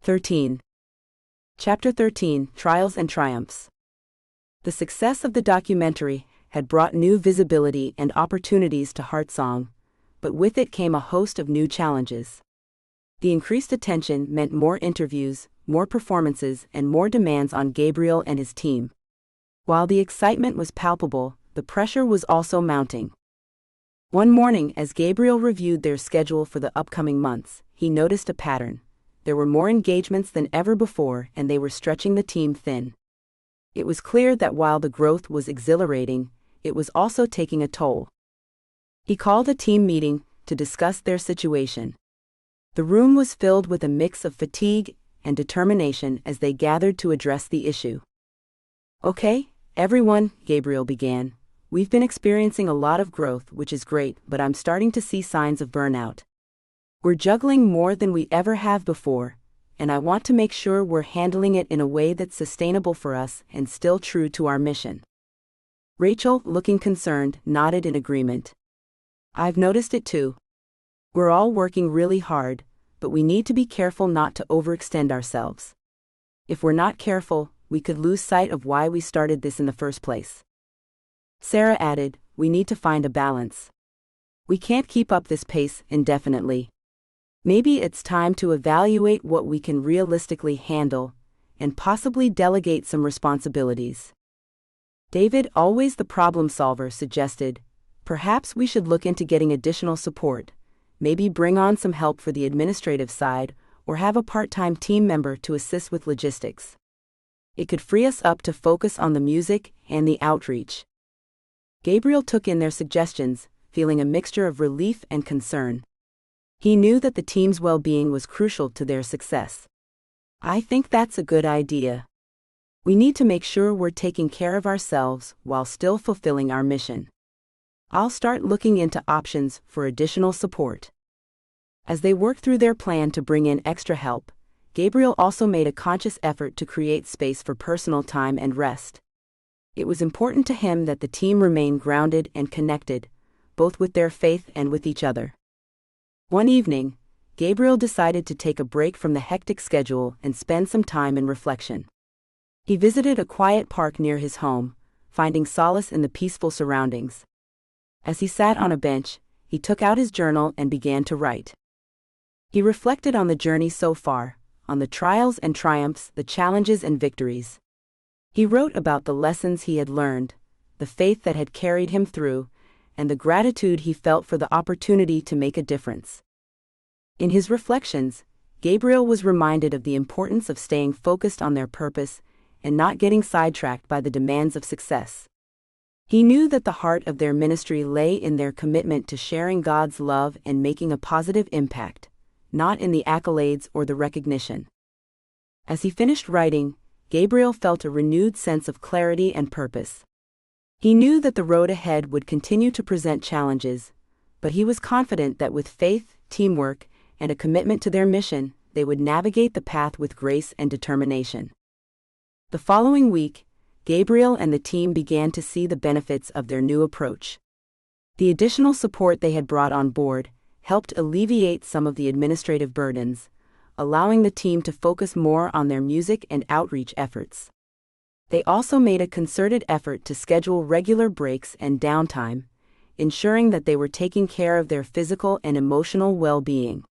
13. Chapter 13, Trials and Triumphs. The success of the documentary had brought new visibility and opportunities to Heartsong, but with it came a host of new challenges. The increased attention meant more interviews, more performances, and more demands on Gabriel and his team. While the excitement was palpable, the pressure was also mounting. One morning, as Gabriel reviewed their schedule for the upcoming months, he noticed a pattern. There were more engagements than ever before, and they were stretching the team thin. It was clear that while the growth was exhilarating, it was also taking a toll. He called a team meeting to discuss their situation. The room was filled with a mix of fatigue and determination as they gathered to address the issue. "Okay, everyone," Gabriel began. "We've been experiencing a lot of growth, which is great, but I'm starting to see signs of burnout. We're juggling more than we ever have before, and I want to make sure we're handling it in a way that's sustainable for us and still true to our mission." Rachel, looking concerned, nodded in agreement. "I've noticed it too. We're all working really hard, but we need to be careful not to overextend ourselves. If we're not careful, we could lose sight of why we started this in the first place." Sarah added, "We need to find a balance. We can't keep up this pace indefinitely. Maybe it's time to evaluate what we can realistically handle, and possibly delegate some responsibilities." David, always the problem solver, suggested, "Perhaps we should look into getting additional support, maybe bring on some help for the administrative side, or have a part-time team member to assist with logistics. It could free us up to focus on the music and the outreach." Gabriel took in their suggestions, feeling a mixture of relief and concern. He knew that the team's well-being was crucial to their success. "I think that's a good idea. We need to make sure we're taking care of ourselves while still fulfilling our mission. I'll start looking into options for additional support." As they worked through their plan to bring in extra help, Gabriel also made a conscious effort to create space for personal time and rest. It was important to him that the team remain grounded and connected, both with their faith and with each other. One evening, Gabriel decided to take a break from the hectic schedule and spend some time in reflection. He visited a quiet park near his home, finding solace in the peaceful surroundings. As he sat on a bench, he took out his journal and began to write. He reflected on the journey so far, on the trials and triumphs, the challenges and victories. He wrote about the lessons he had learned, the faith that had carried him through, and the gratitude he felt for the opportunity to make a difference. In his reflections, Gabriel was reminded of the importance of staying focused on their purpose and not getting sidetracked by the demands of success. He knew that the heart of their ministry lay in their commitment to sharing God's love and making a positive impact, not in the accolades or the recognition. As he finished writing, Gabriel felt a renewed sense of clarity and purpose. He knew that the road ahead would continue to present challenges, but he was confident that with faith, teamwork, and a commitment to their mission, they would navigate the path with grace and determination. The following week, Gabriel and the team began to see the benefits of their new approach. The additional support they had brought on board helped alleviate some of the administrative burdens, allowing the team to focus more on their music and outreach efforts. They also made a concerted effort to schedule regular breaks and downtime, ensuring that they were taking care of their physical and emotional well-being.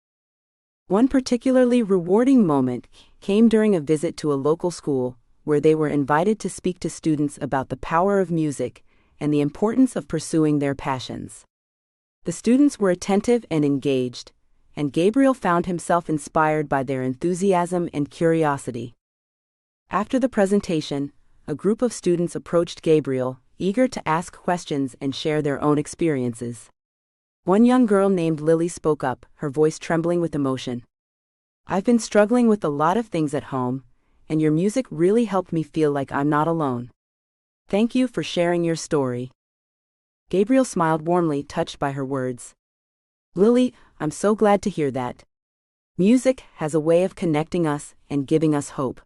One particularly rewarding moment came during a visit to a local school, where they were invited to speak to students about the power of music and the importance of pursuing their passions. The students were attentive and engaged, and Gabriel found himself inspired by their enthusiasm and curiosity. After the presentation, a group of students approached Gabriel, eager to ask questions and share their own experiences. One young girl named Lily spoke up, her voice trembling with emotion. "I've been struggling with a lot of things at home, and your music really helped me feel like I'm not alone. Thank you for sharing your story." Gabriel smiled warmly, touched by her words. "Lily, I'm so glad to hear that. Music has a way of connecting us and giving us hope.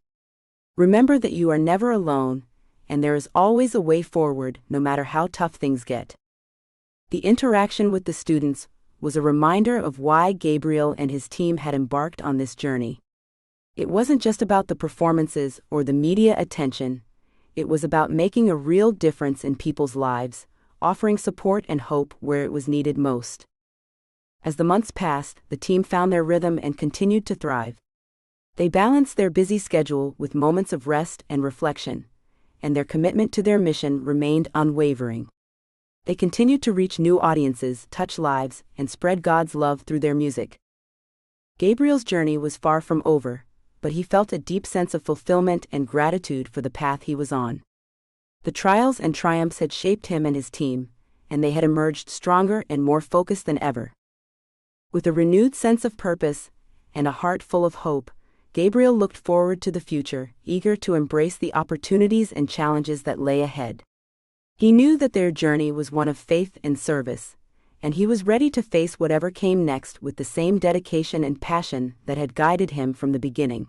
Remember that you are never alone, and there is always a way forward, no matter how tough things get." The interaction with the students was a reminder of why Gabriel and his team had embarked on this journey. It wasn't just about the performances or the media attention, it was about making a real difference in people's lives, offering support and hope where it was needed most. As the months passed, the team found their rhythm and continued to thrive. They balanced their busy schedule with moments of rest and reflection, and their commitment to their mission remained unwavering. They continued to reach new audiences, touch lives, and spread God's love through their music. Gabriel's journey was far from over, but he felt a deep sense of fulfillment and gratitude for the path he was on. The trials and triumphs had shaped him and his team, and they had emerged stronger and more focused than ever. With a renewed sense of purpose and a heart full of hope, Gabriel looked forward to the future, eager to embrace the opportunities and challenges that lay ahead. He knew that their journey was one of faith and service, and he was ready to face whatever came next with the same dedication and passion that had guided him from the beginning.